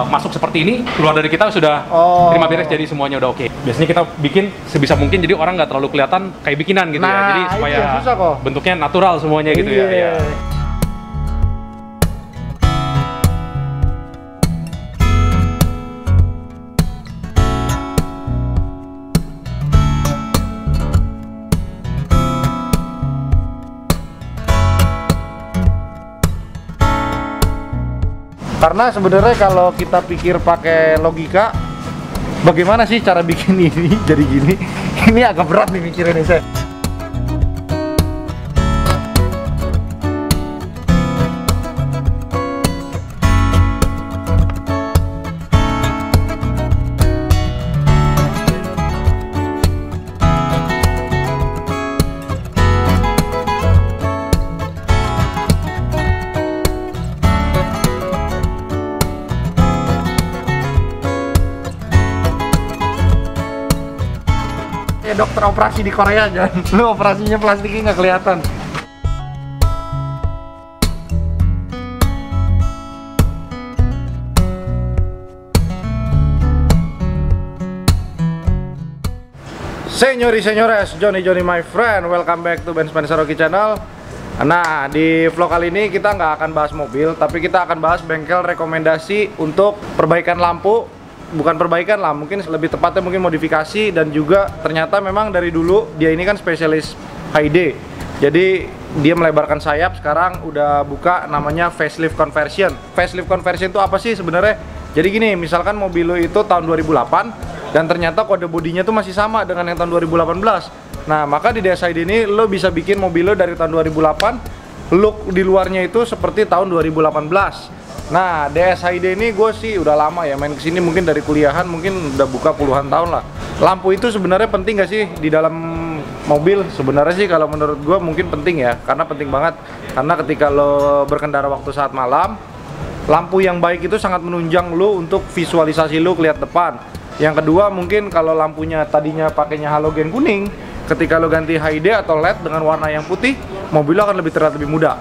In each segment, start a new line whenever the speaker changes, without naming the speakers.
masuk seperti ini, keluar dari kita sudah terima beres, jadi semuanya udah oke. Biasanya kita bikin sebisa mungkin jadi orang nggak terlalu kelihatan kayak bikinan gitu ya, jadi supaya bentuknya natural semuanya gitu ya.
Karena sebenarnya kalau kita pikir pakai logika, bagaimana sih cara bikin ini jadi gini? Ini agak berat nih mikirin saya. Dokter operasi di Korea aja, lu operasinya plastiknya nggak kelihatan. Senyores, Johnny my friend, welcome back to Ben Spencer Rocky Channel. Nah, di vlog kali ini kita nggak akan bahas mobil, tapi kita akan bahas bengkel rekomendasi untuk perbaikan lampu. Bukan perbaikan lah, mungkin lebih tepatnya mungkin modifikasi, dan juga ternyata memang dari dulu dia ini kan spesialis HD. Jadi dia melebarkan sayap, sekarang udah buka namanya facelift conversion. Facelift conversion itu apa sih sebenarnya? Jadi gini, misalkan mobil lo itu tahun 2008 dan ternyata kode bodinya tuh masih sama dengan yang tahun 2018. Nah, maka di DSID ini lo bisa bikin mobil lo dari tahun 2008, look di luarnya itu seperti tahun 2018. Nah, DSID ini gue sih udah lama ya main kesini, mungkin dari kuliahan, mungkin udah buka puluhan tahun lah. Lampu itu sebenarnya penting gak sih di dalam mobil? Sebenarnya sih kalau menurut gue mungkin penting ya, karena penting banget. Karena ketika lo berkendara waktu saat malam, lampu yang baik itu sangat menunjang lo untuk visualisasi lo kelihatan depan. Yang kedua, mungkin kalau lampunya tadinya pakainya halogen kuning, ketika lo ganti HD atau LED dengan warna yang putih, mobil lo akan lebih terlihat lebih muda.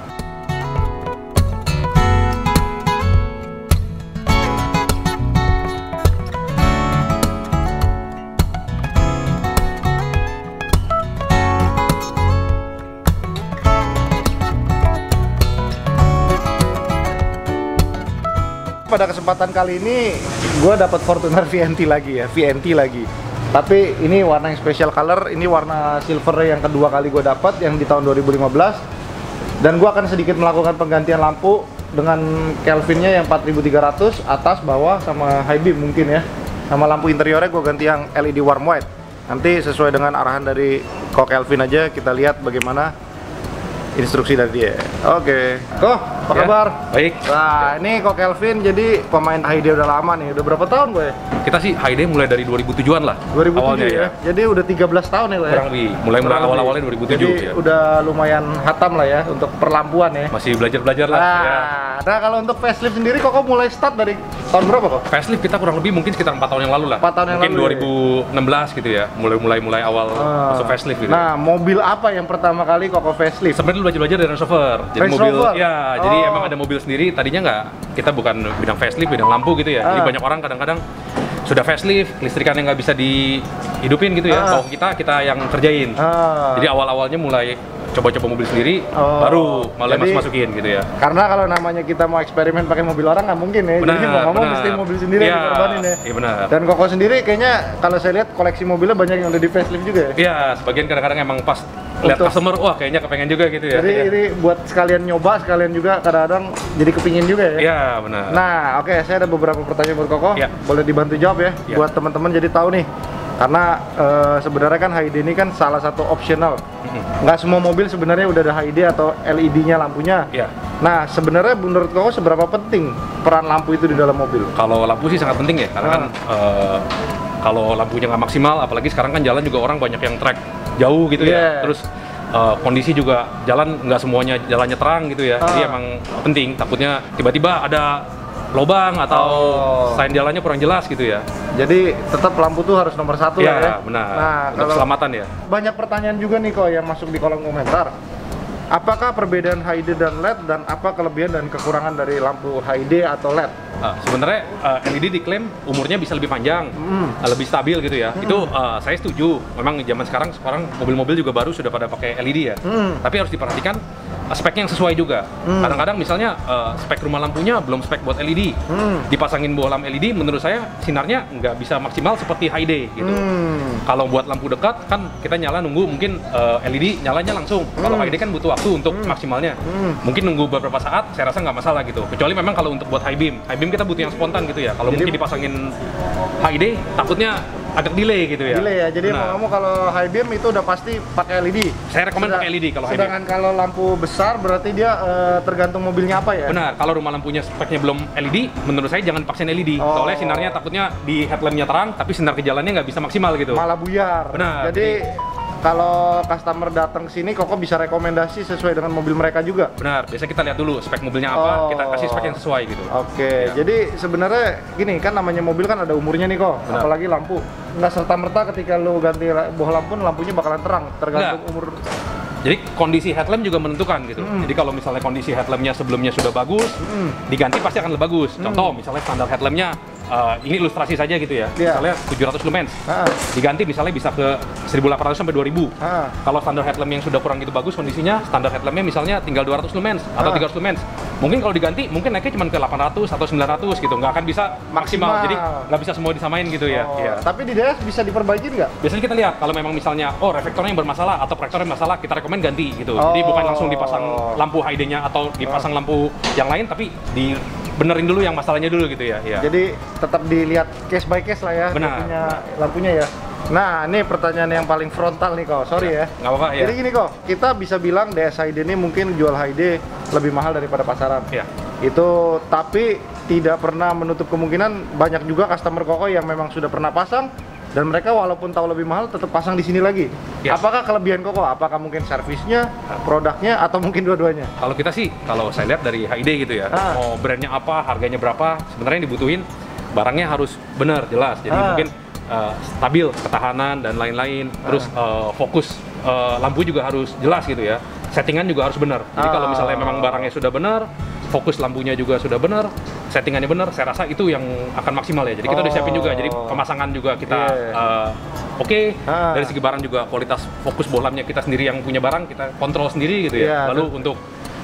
Pada kesempatan kali ini gue dapat Fortuner VNT lagi ya, VNT lagi. Tapi ini warna yang special color, ini warna silver yang kedua kali gue dapat, yang di tahun 2015. Dan gue akan sedikit melakukan penggantian lampu dengan Kelvinnya yang 4300 atas, bawah, sama high beam mungkin ya. Sama lampu interiornya gue ganti yang LED warm white. Nanti sesuai dengan arahan dari Ko Kelvin aja, kita lihat bagaimana instruksi dari dia. Oke. Ko, apa kabar?
Baik.
Nah, ini Ko Kelvin jadi pemain HD udah lama nih. Udah berapa tahun gue?
Kita sih HD mulai dari 2007-an lah.
2007
awalnya
ya. Jadi udah 13 tahun ya, gue.
Kurang lebih. Mulai awal-awalnya 2007
jadi,
ya.
Udah lumayan hatam lah ya untuk perlampuan ya.
Masih belajar-belajar lah.
Nah, kalau untuk facelift sendiri kok mulai start dari tahun berapa kok?
Facelift kita kurang lebih mungkin sekitar 4 tahun yang lalu lah.
4 tahun yang
mungkin
lalu.
Mungkin 2016 gitu ya. Mulai awal masuk facelift gitu.
Nah, mobil apa yang pertama kali kok facelift?
Sebenarnya dulu belajar dari Range Rover. Jadi
Range
mobil
Rover?
ya, jadi emang ada mobil sendiri. Tadinya kita bukan bidang facelift, bidang lampu gitu ya. Jadi banyak orang kadang-kadang sudah facelift, listrikan yang nggak bisa dihidupin gitu ya. Kalau kita yang kerjain. Jadi awal-awalnya mulai coba-coba mobil sendiri, baru malah masukin gitu ya.
Karena kalau namanya kita mau eksperimen pakai mobil orang nggak mungkin ya.
Benar,
jadi mau ngomong mesti mobil sendiri yang dikorbanin ya.
Iya benar.
Dan Koko sendiri kayaknya kalau saya lihat koleksi mobilnya banyak yang udah di facelift juga ya.
Iya, sebagian kadang-kadang emang pas lihat customer, wah kayaknya kepengen juga gitu ya.
Jadi ini buat sekalian nyoba, sekalian juga kadang-kadang jadi kepingin juga ya.
Iya benar.
Nah, oke, saya ada beberapa pertanyaan buat Koko.
Ya.
Boleh dibantu jawab ya,
Ya.
buat teman-teman jadi tahu nih. Karena sebenarnya kan HD ini kan salah satu optional. Nggak semua mobil sebenarnya udah ada HD atau LED-nya lampunya.
Ya.
Nah, sebenarnya menurut Koko seberapa penting peran lampu itu di dalam mobil?
Kalau lampu sih sangat penting ya, karena kan kalau lampunya nggak maksimal, apalagi sekarang kan jalan juga orang banyak yang trek jauh gitu ya. Terus kondisi juga jalan nggak semuanya jalannya terang gitu ya. Jadi emang penting, takutnya tiba-tiba ada lubang atau sign jalannya kurang jelas gitu ya.
Jadi tetap lampu tuh harus nomor satu
ya,
lah ya.
Benar.
Nah,
untuk keselamatan ya.
Banyak pertanyaan juga nih kok yang masuk di kolom komentar. Apakah perbedaan HD dan LED dan apa kelebihan dan kekurangan dari lampu HD atau LED?
Sebenarnya LED diklaim umurnya bisa lebih panjang, lebih stabil gitu ya. Itu saya setuju. Memang zaman sekarang mobil-mobil juga baru sudah pada pakai LED ya. Tapi harus diperhatikan speknya yang sesuai juga. Kadang-kadang misalnya spek rumah lampunya belum spek buat LED. Dipasangin bohlam LED, menurut saya sinarnya nggak bisa maksimal seperti high day gitu. Kalau buat lampu dekat kan kita nyala nunggu mungkin LED nyalanya langsung. Kalau high day kan butuh waktu untuk maksimalnya. Mungkin nunggu beberapa saat, saya rasa nggak masalah gitu. Kecuali memang kalau untuk buat high beam kita butuh yang spontan gitu ya. Kalau mungkin dipasangin high day, takutnya agak delay gitu ya.
Delay ya. Jadi mau kamu kalau high beam itu udah pasti pakai LED.
Saya rekomen pakai LED kalau high beam.
Sedangkan kalau lampu besar berarti dia tergantung mobilnya apa ya?
Benar. Kalau rumah lampunya speknya belum LED, menurut saya jangan paksain LED. Soalnya sinarnya takutnya di headlampnya terang, tapi sinar ke jalannya nggak bisa maksimal gitu.
Malah buyar.
Benar.
Jadi kalau customer datang sini, Koko bisa rekomendasi sesuai dengan mobil mereka juga.
Benar, biasanya kita lihat dulu spek mobilnya apa, kita kasih spek yang sesuai gitu.
Oke, jadi sebenarnya gini kan namanya mobil kan ada umurnya nih kok, apalagi lampu. Nggak serta-merta ketika lu ganti boh lampu, lampunya bakalan terang, tergantung umur.
Jadi kondisi headlamp juga menentukan gitu. Jadi kalau misalnya kondisi headlampnya sebelumnya sudah bagus, diganti pasti akan lebih bagus. Contoh misalnya standar headlampnya ini ilustrasi saja gitu ya. Misalnya 700 lumens. Diganti misalnya bisa ke 1800 sampai 2000. Kalau standar headlamp yang sudah kurang gitu bagus kondisinya, standar headlampnya misalnya tinggal 200 lumens atau 300 lumens. Mungkin kalau diganti mungkin naiknya cuma ke 800 atau 900 gitu. Nggak akan bisa maksimal. Jadi nggak bisa semua disamain gitu ya.
Tapi di daerah bisa diperbaikin nggak?
Biasanya kita lihat kalau memang misalnya reflektornya yang bermasalah atau proyektornya bermasalah, kita rekomen ganti gitu. Jadi bukan langsung dipasang lampu high day-nya atau dipasang lampu yang lain, tapi dibenerin dulu yang masalahnya dulu gitu ya.
Jadi tetap dilihat case by case lah ya.
Benar.
Lampunya ya. Nah, ini pertanyaan yang paling frontal nih kok. Sorry ya.
Nggak apa-apa ya.
Jadi gini kok, kita bisa bilang DSID ini mungkin jual high day lebih mahal daripada pasaran.
Iya.
Itu tapi tidak pernah menutup kemungkinan banyak juga customer Koko yang memang sudah pernah pasang dan mereka walaupun tahu lebih mahal tetap pasang di sini lagi. Ya. Apakah kelebihan Koko? Apakah mungkin servisnya, produknya, atau mungkin dua-duanya?
Kalau kita sih, kalau saya lihat dari HID gitu ya, mau brandnya apa, harganya berapa, sebenarnya yang dibutuhin barangnya harus benar, jelas. Jadi mungkin stabil, ketahanan dan lain-lain. Terus fokus lampu juga harus jelas gitu ya. Settingan juga harus benar. Jadi kalau misalnya memang barangnya sudah benar, fokus lampunya juga sudah benar, settingannya benar, saya rasa itu yang akan maksimal ya. Jadi kita udah siapin juga, jadi pemasangan juga kita oke. Dari segi barang juga kualitas fokus bohlamnya kita sendiri yang punya barang, kita kontrol sendiri gitu ya. Lalu untuk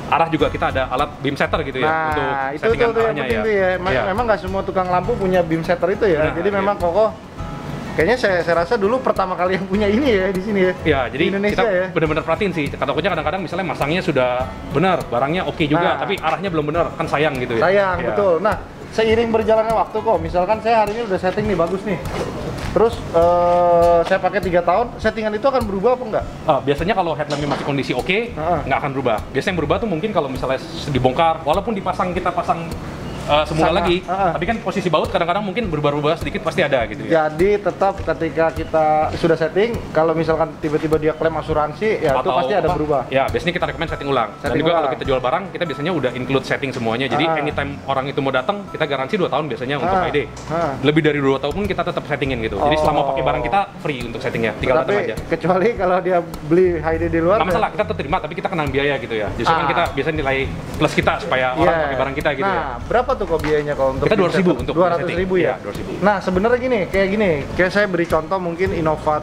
arah juga kita ada alat beam setter gitu ya, untuk settingan arahnya ya.
Memang nggak semua tukang lampu punya beam setter itu ya. Jadi memang Koko kayaknya saya rasa dulu pertama kali yang punya ini ya di sini ya.
Ya, jadi kita benar-benar perhatiin sih. Takutnya kadang-kadang misalnya masangnya sudah benar, barangnya oke juga, tapi arahnya belum benar, kan sayang gitu ya.
Sayang, betul. Nah, seiring berjalannya waktu kok, misalkan saya hari ini udah setting nih bagus nih. Terus saya pakai 3 tahun, settingan itu akan berubah apa enggak?
Biasanya kalau headlampnya masih kondisi oke, nggak akan berubah. Biasanya yang berubah tuh mungkin kalau misalnya dibongkar, walaupun kita pasang semula lagi, tapi kan posisi baut kadang-kadang mungkin berubah-ubah sedikit pasti ada gitu ya.
Jadi tetap ketika kita sudah setting, kalau misalkan tiba-tiba dia klaim asuransi, ya itu pasti ada berubah.
Ya, biasanya kita rekomend setting ulang. Dan juga kalau kita jual barang, kita biasanya udah include setting semuanya. Jadi anytime orang itu mau datang, kita garansi 2 tahun biasanya untuk ID. Lebih dari 2 tahun pun kita tetap settingin gitu. Jadi selama pakai barang kita free untuk settingnya, tinggal datang aja.
Kecuali kalau dia beli HD di luar.
Nggak masalah, kita tetap terima, tapi kita kenang biaya gitu ya. Justru kan kita biasanya nilai plus kita supaya orang pakai barang kita gitu ya.
Berapa tuh kok biayanya kalau untuk
kita 200.000 untuk
200.000 ya?
200.000.
Nah sebenarnya gini, kayak saya beri contoh mungkin Innova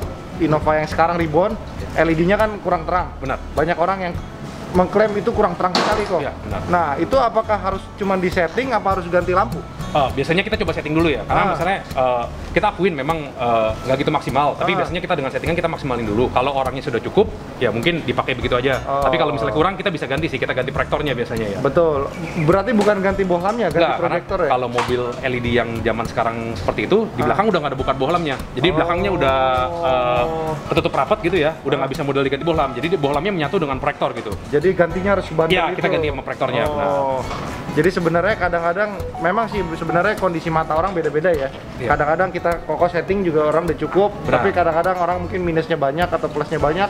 yang sekarang Reborn, LED-nya kan kurang terang.
Benar.
Banyak orang yang mengklaim itu kurang terang sekali kok.
Ya, benar.
Nah itu apakah harus cuma di setting, apa harus ganti lampu?
Biasanya kita coba setting dulu ya, karena misalnya kita akuin memang nggak gitu maksimal, tapi biasanya kita dengan settingan kita maksimalin dulu. Kalau orangnya sudah cukup, ya mungkin dipakai begitu aja. Tapi kalau misalnya kurang, kita bisa ganti sih, kita ganti proyektornya biasanya ya.
Betul. Berarti bukan ganti bohlamnya, ganti proyektor ya?
Kalau mobil LED yang zaman sekarang seperti itu, di belakang udah nggak ada bukan bohlamnya. Jadi belakangnya udah ketutup rapat gitu ya, udah nggak bisa model diganti bohlam. Jadi bohlamnya menyatu dengan proyektor gitu.
Jadi gantinya harus bandel
gitu? Iya, kita ganti sama proyektornya.
Jadi sebenarnya kadang-kadang memang sih sebenarnya kondisi mata orang beda-beda ya. Kadang-kadang kita Koko setting juga orang udah cukup, tapi kadang-kadang orang mungkin minusnya banyak atau plusnya banyak.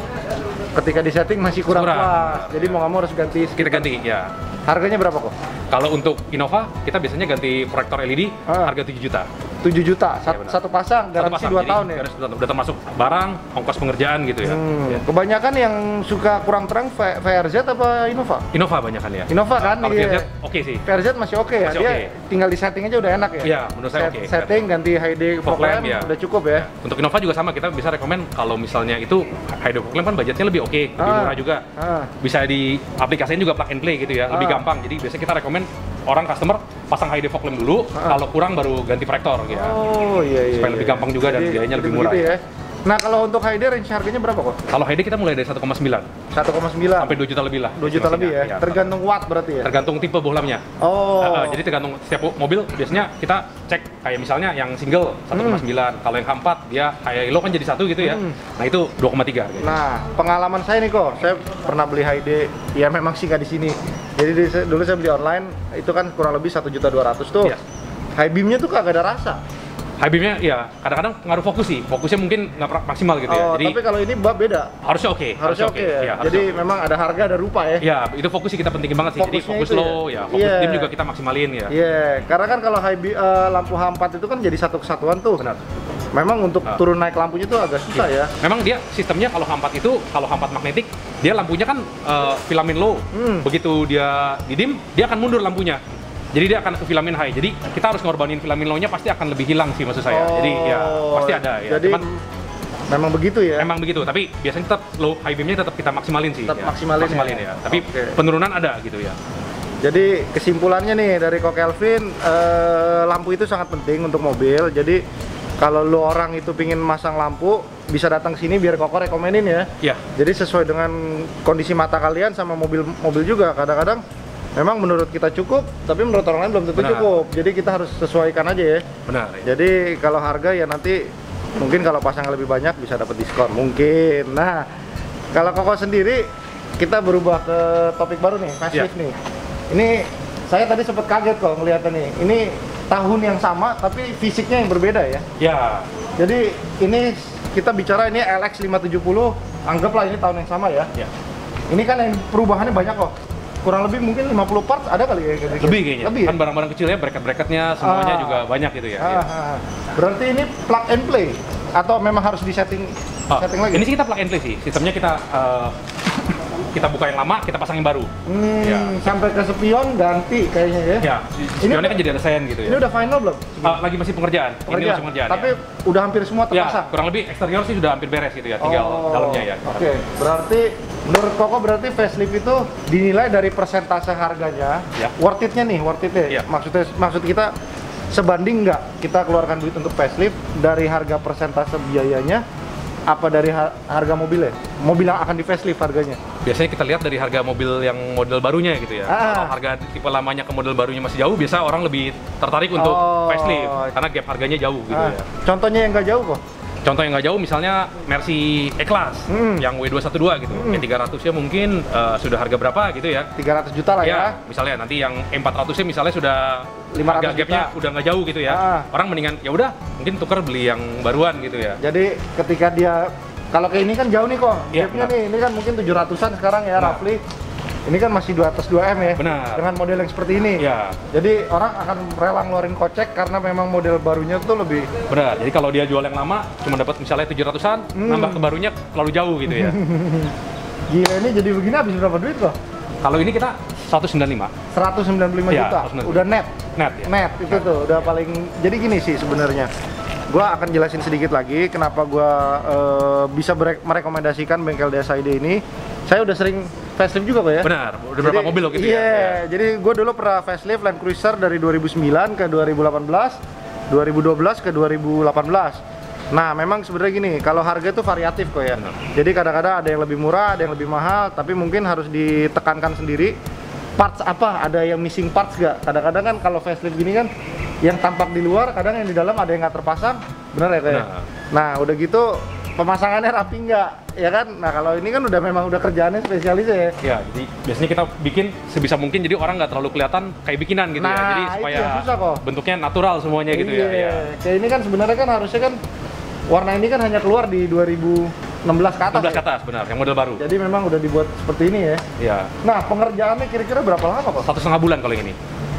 Ketika di setting masih kurang pas. Jadi mau nggak mau harus ganti.
Kita ganti ya.
Harganya berapa kok?
Kalau untuk Innova, kita biasanya ganti proyektor LED harga 7 juta.
7 juta,
Iya, benar.
satu pasang, garansi 2
Jadi,
tahun ya?
garansi 2 tahun. Udah termasuk barang, ongkos pengerjaan gitu ya. Ya.
Kebanyakan yang suka kurang terang VRZ apa Innova?
Innova banyak kan ya?
Innova kan?
Kalau
Iya.
VRZ oke sih.
VRZ masih oke ya?
Masih
Dia
oke.
tinggal di setting aja udah enak ya?
Iya, menurut saya oke.
Setting, ganti HD fog lamp,
ya.
udah cukup ya?
Untuk Innova juga sama, kita bisa rekomen kalau misalnya itu high fog lamp kan budgetnya lebih oke, lebih murah juga. Bisa diaplikasiin juga plug and play gitu ya, lebih gampang. Jadi biasanya kita rekomen orang customer pasang high fog lamp dulu, kalau kurang baru ganti proyektor gitu ya.
Oh iya.
Supaya lebih gampang juga dan biayanya lebih murah.
Ya. Nah kalau untuk HD range harganya berapa kok?
Kalau HD kita mulai dari 1,9
1,9
sampai 2 juta lebih lah.
2 juta lebih ya?
Iya,
Tergantung watt berarti ya?
tergantung tipe bohlamnya.
Oh.
Jadi tergantung setiap mobil biasanya kita cek kayak misalnya yang single 1,9, kalau yang H4 dia kayak low kan jadi 1 gitu ya. Nah itu 2,3 gitu.
Nah pengalaman saya nih kok, saya pernah beli HD, ya memang sih nggak di sini. Jadi dulu saya beli online itu kan kurang lebih 1.200.000 tuh.
Iya.
High beamnya tuh kagak ada rasa.
High beamnya ya kadang-kadang ngaruh fokus sih, fokusnya mungkin nggak maksimal gitu ya. Jadi
Tapi kalau ini beda.
harusnya oke.
Harusnya oke ya.
Iya,
Jadi
harusnya oke.
memang ada harga ada rupa ya.
Ya, itu fokus sih kita pentingin banget sih. Jadi
Fokusnya
fokus
itu
low,
ya?
ya, fokus
Iya.
dim juga kita maksimalin ya.
Iya, karena kan kalau lampu H4 itu kan jadi satu kesatuan tuh.
Benar.
Memang untuk turun naik lampunya tuh agak susah ya.
Memang dia sistemnya kalau H4 itu, kalau H4 magnetik, dia lampunya kan filamen low. Begitu dia didim, dia akan mundur lampunya. Jadi dia akan ke filamen high. Jadi kita harus ngorbanin filamen low-nya pasti akan lebih hilang sih maksud saya. Jadi ya pasti ada ya.
Jadi
Cuman
memang begitu ya.
memang begitu, tapi biasanya tetap low high beam-nya tetap kita maksimalin sih.
Tetap
ya.
maksimalin
ya. Tapi
Oke.
penurunan ada gitu ya.
Jadi kesimpulannya nih dari Ko Kelvin, lampu itu sangat penting untuk mobil. Jadi kalau lu orang itu pingin masang lampu, bisa datang sini biar Koko rekomenin ya.
Iya.
Jadi sesuai dengan kondisi mata kalian sama mobil juga. Kadang-kadang memang menurut kita cukup, tapi menurut orang lain belum tentu
Benar.
cukup. Jadi kita harus sesuaikan aja ya.
Benar. Ya.
Jadi kalau harga ya nanti mungkin kalau pasang lebih banyak bisa dapat diskon mungkin. Nah, kalau Koko sendiri kita berubah ke topik baru nih, facelift nih. Ini saya tadi sempat kaget kok ngeliatnya nih. Ini tahun yang sama tapi fisiknya yang berbeda ya.
Ya.
Jadi ini kita bicara ini LX 570, anggaplah ini tahun yang sama ya.
Ya.
Ini kan yang perubahannya banyak kok. Kurang lebih mungkin 50 parts ada kali ya?
Lebih kayaknya.
Lebih ya?
Kan barang-barang kecilnya, bracket-bracketnya semuanya juga banyak gitu ya. Ya.
Berarti ini plug and play atau memang harus disetting setting lagi?
Ini sih kita plug and play sih. Sistemnya kita kita buka yang lama, kita pasang yang baru. Ya.
Sampai ke spion ganti kayaknya ya.
Ya, spionnya kan jadi ada sen gitu ya.
Ini udah final belum?
Lagi masih pengerjaan. Ini masih pengerjaan.
Tapi
ya.
udah hampir semua terpasang.
Ya, kurang lebih eksterior sih sudah hampir beres gitu ya, tinggal dalamnya ya.
Oke, berarti menurut Koko berarti facelift itu dinilai dari persentase harganya,
Ya.
worth it-nya nih, worth it-nya.
Ya.
Maksud kita sebanding nggak kita keluarkan duit untuk facelift dari harga persentase biayanya apa dari harga mobilnya? Mobil yang akan di facelift harganya?
Biasanya kita lihat dari harga mobil yang model barunya gitu ya. Kalau harga tipe lamanya ke model barunya masih jauh, biasa orang lebih tertarik untuk facelift karena gap harganya jauh gitu ya.
Contohnya yang nggak jauh kok?
Contoh yang nggak jauh misalnya Mercy E-Class yang W212 gitu. E300-nya mungkin sudah harga berapa gitu ya.
300 juta lah ya.
Misalnya nanti yang E400-nya misalnya sudah
500
harga gapnya
juta.
udah nggak jauh gitu ya. Orang mendingan ya udah mungkin tukar beli yang baruan gitu ya.
Jadi ketika dia kalau kayak ini kan jauh nih kok,
Iya,
gapnya nih, ini kan mungkin 700-an sekarang ya, roughly. Ini kan masih 2 atas 2M ya,
Benar.
dengan model yang seperti ini.
Ya,
Jadi orang akan rela ngeluarin kocek karena memang model barunya tuh lebih
benar. Jadi kalau dia jual yang lama cuma dapat misalnya 700-an, nambah ke barunya terlalu jauh gitu ya.
gila. Ini jadi begini habis berapa duit kok?
Kalau ini kita 195
195
Iya,
juta,
195.
udah net.
net ya.
Net itu tuh udah paling. Jadi gini sih sebenarnya. Gua akan jelasin sedikit lagi kenapa gua bisa merekomendasikan bengkel DSID ini. Saya udah sering facelift juga, Pak ya.
Benar, udah berapa mobil lo gitu
iya,
ya.
jadi gue dulu pernah facelift Land Cruiser dari 2009 ke 2018, 2012 ke 2018. Nah, memang sebenarnya gini, kalau harga itu variatif kok ya.
Benar.
Jadi kadang-kadang ada yang lebih murah, ada yang lebih mahal, tapi mungkin harus ditekankan sendiri. Parts apa? Ada yang missing parts gak? Kadang-kadang kan kalau facelift gini kan, yang tampak di luar, kadang yang di dalam ada yang nggak terpasang, bener ya kayak. Nah, udah gitu pemasangannya rapi nggak, ya kan? Nah, kalau ini kan udah memang udah kerjaannya spesialis ya.
Ya, jadi biasanya kita bikin sebisa mungkin jadi orang nggak terlalu kelihatan kayak bikinan gitu ya. Jadi
Nah,
supaya
itu yang susah kok.
bentuknya natural semuanya gitu ya.
Iya. Kayak ini kan sebenarnya kan harusnya kan warna ini kan hanya keluar di 2016 ke atas.
16 ke
Ya?
atas benar, yang model baru.
Jadi memang udah dibuat seperti ini ya.
Iya.
Nah, pengerjaannya kira-kira berapa lama kok?
1,5 bulan kalau yang ini.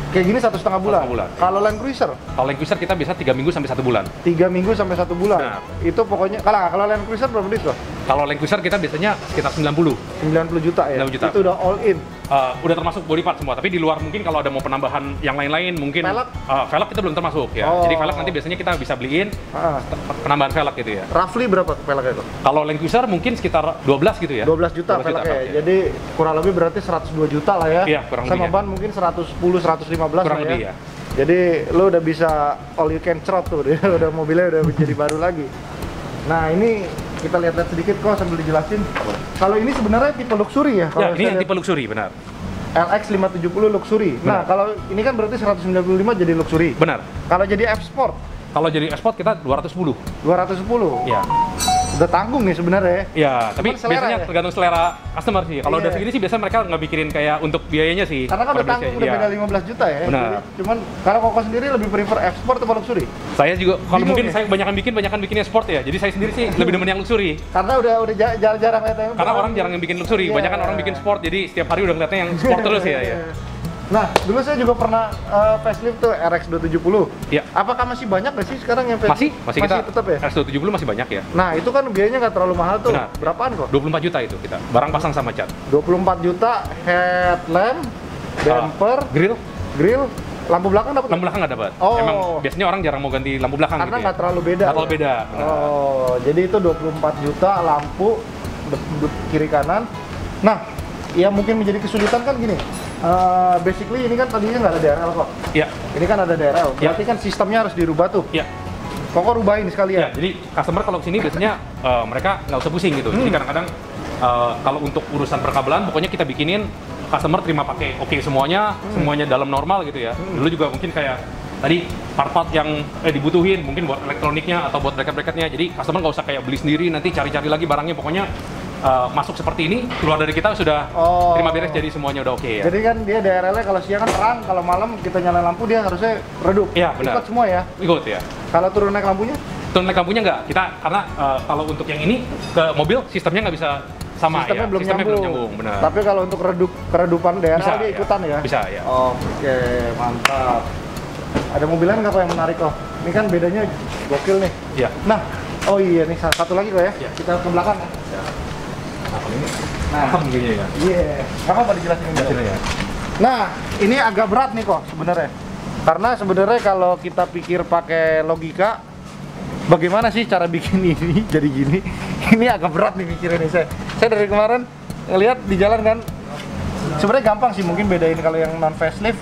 Kayak gini 1,5 bulan.
1,5 bulan.
Kalau Land Cruiser?
Kalau Land Cruiser kita bisa 3 minggu sampai 1 bulan.
3 minggu sampai 1 bulan.
Nah.
Itu pokoknya kalau Land Cruiser berapa duit kok?
Kalau Land Cruiser kita biasanya sekitar 90.
90 juta ya?
90 juta.
Itu udah all in.
Udah termasuk body part semua, tapi di luar mungkin kalau ada mau penambahan yang lain-lain mungkin
velg?
Velg kita belum termasuk ya.
Oh.
Jadi velg nanti biasanya kita bisa beliin penambahan velg gitu ya.
Roughly berapa velgnya kok?
Kalau Land Cruiser mungkin sekitar 12 gitu ya.
12 juta velgnya ya. Jadi kurang lebih berarti 102 juta lah ya.
Iya, kurang lebih.
Sama ban mungkin 110 115
Kurang
lah
lebih
ya.
ya.
Jadi lo udah bisa all you can trot tuh, udah mobilnya udah jadi baru lagi. Nah ini kita lihat-lihat sedikit kok sambil dijelasin. Kalau ini sebenarnya tipe luxury ya?
Ya, ini yang tipe luxury, benar.
LX 570 luxury. Nah, kalau ini kan berarti 195 jadi luxury.
Benar.
Kalau jadi F Sport?
Kalau jadi F Sport kita 210.
210?
Ya.
Udah tanggung nih sebenarnya.
Ya, tapi biasanya
ya?
tergantung selera customer sih. Kalau udah segini sih biasanya mereka nggak mikirin kayak untuk biayanya sih.
Karena kan udah tanggung, udah beda 15 juta ya.
Benar.
Jadi, cuman kalau Koko sendiri lebih prefer F Sport atau luxury?
Saya juga kalau
Bingung
mungkin
ya?
saya banyakan bikinnya sport ya. Jadi saya sendiri sih lebih demen yang luxury.
Karena udah jarang-jarang lihat yang
Karena orang jarang yang bikin luxury,
Iya.
banyakan orang bikin sport. Jadi setiap hari udah ngeliatnya yang sport terus ya.
Nah, dulu saya juga pernah facelift tuh RX 270.
Iya.
Apakah masih banyak nggak sih sekarang yang facelift?
Masih kita
tetap ya?
RX270 masih banyak ya.
Nah, itu kan biayanya nggak terlalu mahal tuh.
Benar.
Berapaan kok?
24 juta itu kita. Barang pasang sama cat.
24 juta headlamp, bumper, grill, lampu belakang dapat?
Lampu belakang nggak dapat.
Oh.
Emang biasanya orang jarang mau ganti lampu belakang
Karena
gitu
nggak
ya.
terlalu beda.
Nggak terlalu beda. Benar.
Oh, jadi itu 24 juta lampu kiri kanan. Nah, yang mungkin menjadi kesulitan kan gini. Basically ini kan tadinya nggak ada DRL kok.
Iya.
Ini kan ada DRL. Berarti kan sistemnya harus dirubah tuh.
Iya.
Kok rubahin sekali
Ya,
ya?
jadi customer kalau kesini biasanya mereka nggak usah pusing gitu. Jadi kadang-kadang kalau untuk urusan perkabelan, pokoknya kita bikinin customer terima pakai oke semuanya, semuanya dalam normal gitu ya. Dulu juga mungkin kayak tadi part-part yang dibutuhin mungkin buat elektroniknya atau buat bracket-bracketnya. Jadi customer nggak usah kayak beli sendiri nanti cari-cari lagi barangnya. Pokoknya masuk seperti ini, keluar dari kita sudah terima beres, jadi semuanya udah oke ya.
Jadi kan dia DRL-nya kalau siang kan terang, kalau malam kita nyalain lampu dia harusnya redup.
Iya, benar.
Ikut semua ya?
Ikut ya.
Kalau turun naik lampunya?
Turun naik lampunya nggak, kita karena kalau untuk yang ini ke mobil sistemnya nggak bisa sama
Sistemnya
ya.
belum
Sistemnya
nyambung.
belum nyambung, benar.
Tapi kalau untuk keredupan DRL
Bisa,
dia
ya.
ikutan ya?
Bisa ya.
Oke, mantap. Ada mobil lain nggak kok yang menarik kok? Ini kan bedanya gokil nih.
Iya.
Nah, oh iya nih satu lagi kok ya.
Iya.
Kita ke belakang ya.
Nah, kalau ini
Nah,
begini ya.
iya. Nggak apa-apa dijelasin dulu.
Hasilnya ya.
Nah, ini agak berat nih kok sebenarnya. Karena sebenarnya kalau kita pikir pakai logika, bagaimana sih cara bikin ini jadi gini? Ini agak berat nih mikirin nih saya dari kemarin ngelihat di jalan kan. Sebenarnya gampang sih, mungkin bedain kalau yang non facelift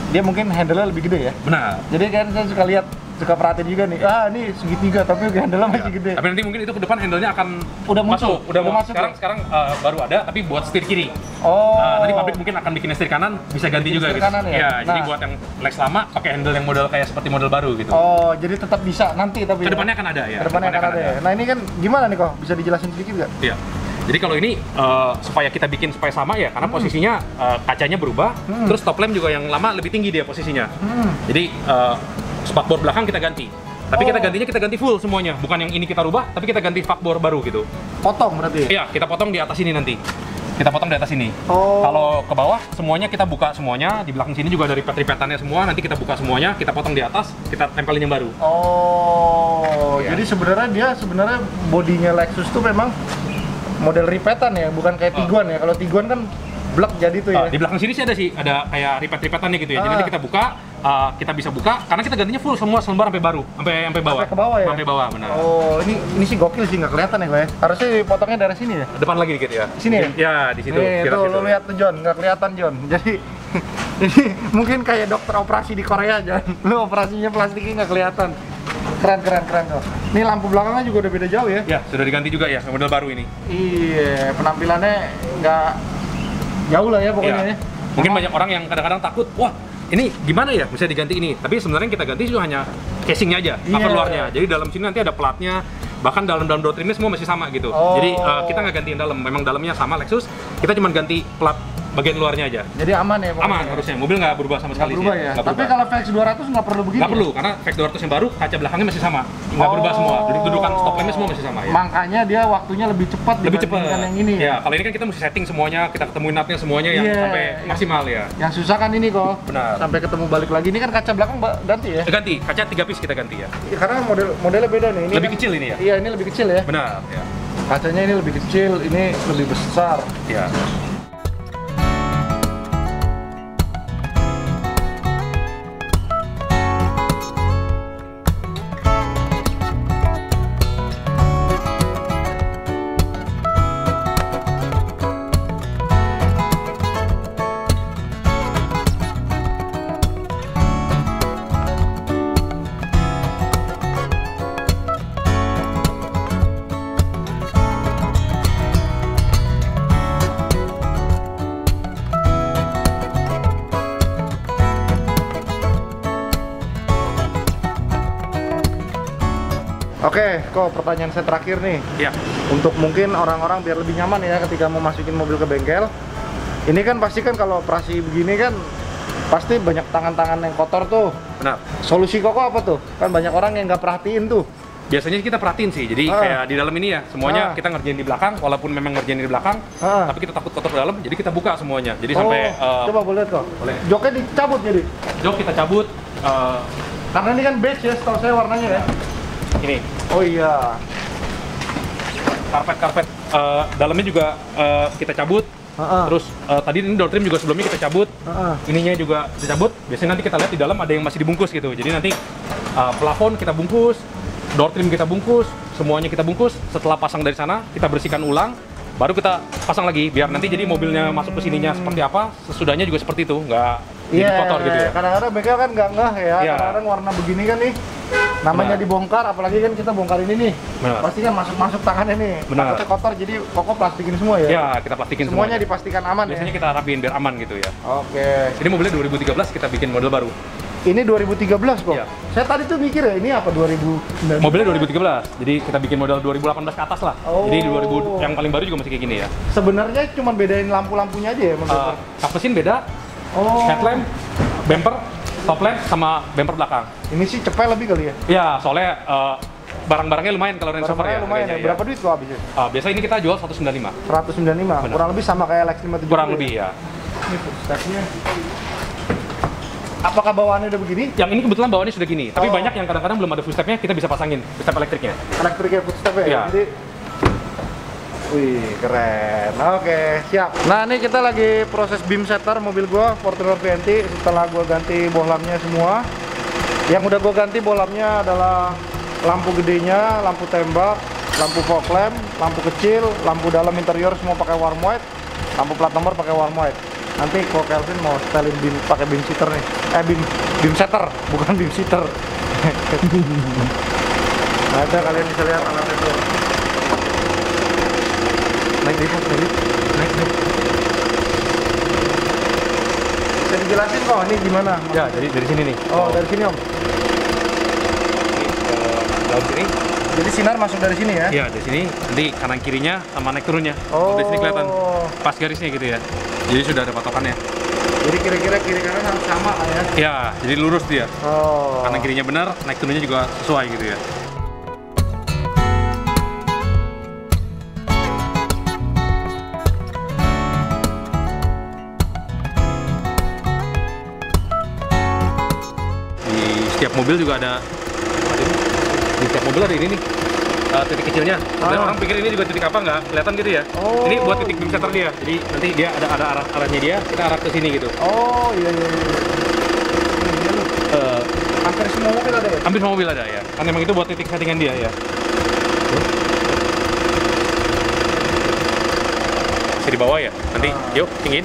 dia mungkin handle-nya lebih gede ya.
Benar.
Jadi kan saya suka perhatiin juga nih. Ini segitiga tapi handle-nya masih gede.
Tapi nanti mungkin itu ke depan handle-nya akan
Udah muncul?
masuk. Udah masuk.
ya?
Sekarang baru ada tapi buat setir kiri.
Oh.
Nanti pabrik mungkin akan bikin setir kanan, bisa ganti juga
setir
gitu.
kanan ya?
Jadi
Nah.
buat yang Lex lama pakai handle yang model kayak seperti model baru gitu.
Oh, jadi tetap bisa nanti tapi
Kedepannya akan ada ya.
Kedepannya akan ada ya. Nah, ini kan gimana nih kok? Bisa dijelasin sedikit nggak?
Iya. Jadi kalau ini supaya kita bikin supaya sama ya, karena posisinya kacanya berubah, terus top lamp juga yang lama lebih tinggi dia posisinya. Jadi spakbor belakang kita ganti. Tapi kita ganti full semuanya, bukan yang ini kita rubah, tapi kita ganti spakbor baru gitu.
Potong berarti ya?
Iya, kita potong di atas ini nanti. Kita potong di atas ini.
Oh.
Kalau ke bawah semuanya kita buka semuanya, di belakang sini juga ada ripet-ripetannya semua, nanti kita buka semuanya, kita potong di atas, kita tempelin yang baru.
Oh,
Ya.
jadi sebenarnya bodinya Lexus tuh memang model ripetan ya, bukan kayak Tiguan ya. Kalau Tiguan kan blek jadi tuh ya.
Di belakang sini sih ada kayak ripet-ripetannya gitu ya. Jadi nanti kita buka, kita bisa buka karena kita gantinya full semua selembar sampai baru, sampai bawah.
Sampai ke bawah ya?
Sampai bawah, benar.
Oh, ini sih gokil sih, nggak kelihatan ya gue. Harusnya dipotongnya dari sini ya.
Depan lagi dikit ya.
Sini ya?
Ya, di situ.
Nih,
kira
tuh
situ.
lo lihat tuh John, nggak kelihatan John. Jadi ini mungkin kayak dokter operasi di Korea John. Lu operasinya plastiknya nggak kelihatan. Keren kok. Ini lampu belakangnya juga udah beda jauh ya.
Ya, sudah diganti juga ya, model baru ini.
Iya, penampilannya nggak jauh lah ya pokoknya
Iya.
ya.
Mungkin banyak orang yang kadang-kadang takut, wah ini gimana ya bisa diganti ini. Tapi sebenarnya yang kita ganti itu hanya casingnya aja, cover
Iya.
luarnya. Jadi dalam sini nanti ada platnya, bahkan dalam door trimnya semua masih sama gitu.
Oh.
Jadi kita nggak gantiin dalam, memang dalamnya sama Lexus. Kita cuma ganti plat bagian luarnya aja.
Jadi aman ya pokoknya?
Aman harusnya, mobil nggak berubah sama sekali
berubah
sih.
ya?
Nggak
Tapi
berubah.
kalau VX 200 nggak perlu begini?
Nggak perlu, karena VX 200 yang baru, kaca belakangnya masih sama. Nggak berubah semua, duduk-dudukan stop lampnya semua masih sama ya.
Makanya dia waktunya lebih cepat dibandingkan yang ini
ya? Kalau ini kan kita mesti setting semuanya, kita ketemuin nutnya semuanya yang sampai maksimal ya.
Yang susah kan ini kok.
Benar.
Sampai ketemu balik lagi. Ini kan kaca belakang ganti ya?
Ganti, kaca 3 piece kita ganti ya.
Ya, karena modelnya beda nih. Ini
lebih
kan,
kecil ini ya?
Iya, ini lebih kecil ya.
Benar, ya.
Kacanya ini lebih kecil, ini lebih besar.
Ya.
Oke, kok pertanyaan saya terakhir nih.
Ya.
Untuk mungkin orang-orang biar lebih nyaman ya ketika mau masukin mobil ke bengkel. Ini kan pasti kan kalau operasi begini kan pasti banyak tangan-tangan yang kotor tuh.
Benar.
Solusi Koko apa tuh? Kan banyak orang yang nggak perhatiin tuh.
Biasanya kita perhatiin sih, jadi kayak di dalam ini ya, semuanya kita ngerjain di belakang, walaupun memang ngerjain di belakang, tapi kita takut kotor ke dalam, jadi kita buka semuanya. Jadi sampai
coba boleh lihat kok.
Boleh.
Joknya dicabut jadi.
Jok kita cabut.
Karena ini kan beige ya, setahu saya warnanya ya.
Ini.
Oh iya.
Karpet dalamnya juga kita cabut. Terus tadi ini door trim juga sebelumnya kita cabut. Ininya juga kita cabut. Biasanya nanti kita lihat di dalam ada yang masih dibungkus gitu. Jadi nanti plafon kita bungkus, door trim kita bungkus, semuanya kita bungkus. Setelah pasang dari sana, kita bersihkan ulang, baru kita pasang lagi. Biar nanti jadi mobilnya masuk ke sininya seperti apa, sesudahnya juga seperti itu, nggak jadi kotor gitu ya.
Kadang-kadang bengkel kan nggak ngeh ya. Kadang-kadang warna begini kan nih. Namanya dibongkar, apalagi kan kita bongkar ini nih. Pasti kan masuk tangannya nih. Takutnya kotor, jadi Koko plastikin semua ya?
Ya, kita plastikin
semuanya dipastikan aman.
Biasanya kita rapiin biar aman gitu ya.
Oke.
Ini mobilnya 2013 kita bikin model baru.
Ini 2013 kok?
Ya.
Saya tadi tuh mikir ya, ini apa 2019?
Mobilnya 2013, jadi kita bikin model 2018 ke atas lah. Jadi 2000 yang paling baru juga masih kayak gini ya.
Sebenarnya cuma bedain lampu-lampunya aja ya?
Kap mesin beda, headlamp, bumper, top lamp, sama bumper belakang.
Ini sih cepet lebih kali ya?
Ya, soalnya barang-barangnya lumayan kalau Range Rover ya.
Lumayan ya. Berapa duit kok habisnya?
Biasa ini kita jual 195.
195? Benar. Kurang lebih sama kayak Lex 57?
Kurang lebih ya.
Ini footstepnya. Apakah bawaannya udah begini?
Yang ini kebetulan bawaannya sudah gini, tapi banyak yang kadang-kadang belum ada footstepnya, kita bisa pasangin footstep elektriknya.
Elektriknya footstepnya ya?
Iya.
Jadi... Wih, keren. Oke, siap. Nah, ini kita lagi proses beam setter mobil gua, Fortuner VNT. Setelah gua ganti bohlamnya semua. Yang udah gua ganti bohlamnya adalah lampu gedenya, lampu tembak, lampu fog lamp, lampu kecil, lampu dalam interior semua pakai warm white, lampu plat nomor pakai warm white. Nanti kok Kelvin mau setelin beam, pakai beam sitter nih. Beam setter, bukan beam sitter. Nah, ada kalian bisa lihat alatnya tuh. Naik. Bisa dijelasin kok ini gimana?
Ya, jadi dari sini nih.
Oh, dari sini Om.
Dalam sini.
Jadi sinar masuk dari sini ya?
Iya, dari sini. Nanti kanan kirinya sama naik turunnya.
Oh.
Dari sini kelihatan pas garisnya gitu ya. Jadi sudah ada patokannya.
Jadi kira-kira kiri kanan harus sama lah ya?
Ya, jadi lurus dia.
Oh.
Kanan kirinya benar, naik turunnya juga sesuai gitu ya. Di setiap mobil juga ada, di setiap mobil ada ini nih, titik kecilnya. Dan orang pikir ini juga titik apa, nggak kelihatan gitu ya.
Oh.
Ini buat titik beam setter dia. Jadi nanti dia ada arahnya dia, kita arah ke sini gitu.
Oh, iya. Hampir semua mobil ada ya?
Hampir semua mobil ada ya. Kan memang itu buat titik settingan dia ya. Bisa di bawah ya. Nanti yuk tinggiin.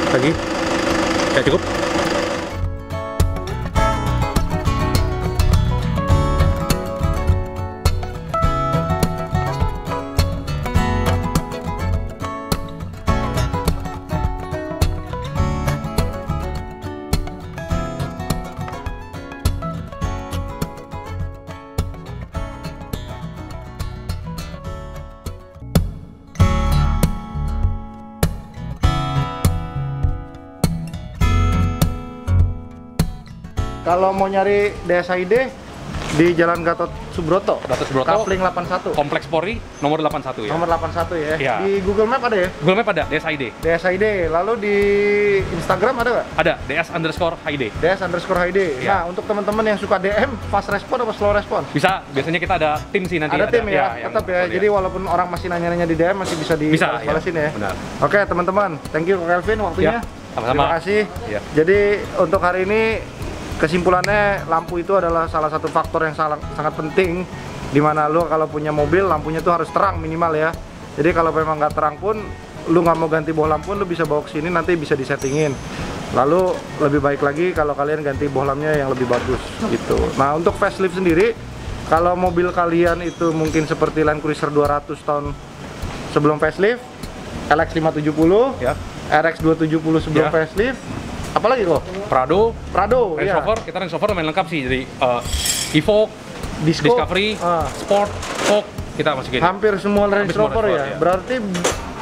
Lagi. Ya cukup.
Kalau mau nyari DSID di Jalan Gatot Subroto. Kafling 81.
Kompleks Polri nomor 81 ya.
Nomor 81 ya.
Iya.
Di Google Map ada ya?
Google Map ada DSID.
DSID. Lalu di Instagram ada nggak?
Ada DS_ID.
DS_ID.
Iya.
Nah, untuk teman-teman yang suka DM, fast respon apa slow respon?
Bisa, biasanya kita ada tim sih nanti.
Ada tim ya,
yang
tetap ya. Jadi walaupun orang masih nanya-nanya di DM masih bisa dibalesin ya.
Benar.
Oke, teman-teman. Thank you Kelvin waktunya.
Ya, sama-sama.
Terima kasih.
Ya.
Jadi untuk hari ini kesimpulannya lampu itu adalah salah satu faktor yang sangat penting, dimana lu kalau punya mobil lampunya tuh harus terang minimal ya. Jadi kalau memang nggak terang pun lu nggak mau ganti bohlam pun lu bisa bawa ke sini, nanti bisa disettingin. Lalu lebih baik lagi kalau kalian ganti bohlamnya yang lebih bagus gitu. Nah, untuk facelift sendiri, kalau mobil kalian itu mungkin seperti Land Cruiser 200 tahun sebelum facelift, LX570
Ya.
RX270 sebelum
Ya.
facelift, apalagi kok?
Prado,
Prado,
Range
ya.
Rover, kita Range Rover lumayan lengkap sih. Jadi Evoque,
Disco,
Discovery, Sport, Vogue, kita masukin.
hampir semua Range
Hampir semua
Rover
Range
ya.
Rover, ya.
Berarti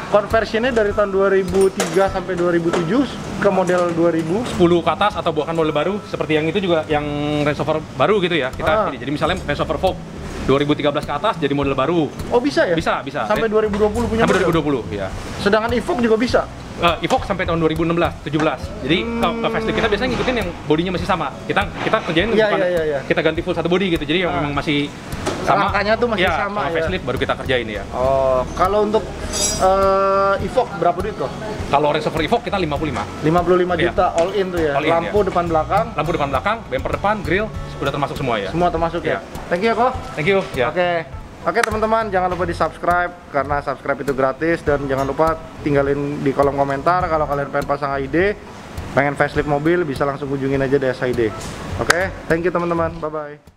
conversionnya dari tahun 2003 sampai 2007 ke model 2000.
10 ke atas atau bahkan model baru seperti yang itu juga yang Range Rover baru gitu ya. Kita jadi misalnya Range Rover Vogue 2013 ke atas jadi model baru.
Oh, bisa ya?
Bisa.
Sampai 2020 punya
Sampai
model?
2020 ya.
Sedangkan Evoque juga bisa?
Evoque sampai tahun 2016, 17. Jadi ke facelift kita biasanya ngikutin yang bodinya masih sama. Kita kerjain
Iya,
bukan
iya.
kita ganti full satu body gitu. Jadi yang memang masih sama.
Rangkanya tuh masih
ya,
sama ya?
Facelift baru kita kerjain ya.
Oh, kalau untuk Evoque berapa duit kok?
Kalau Range Rover Evoque kita 55.
55
Iya.
juta all in tuh ya?
All in,
Lampu depan belakang?
Lampu depan belakang, bumper depan, grill, udah termasuk semua ya.
Semua termasuk ya?
Iya.
Thank you ya kok.
Thank you. Ya.
Oke teman-teman, jangan lupa di subscribe karena subscribe itu gratis, dan jangan lupa tinggalin di kolom komentar kalau kalian pengen pasang ID, pengen facelift mobil, bisa langsung kunjungin aja DSID. Oke, thank you teman-teman, bye bye.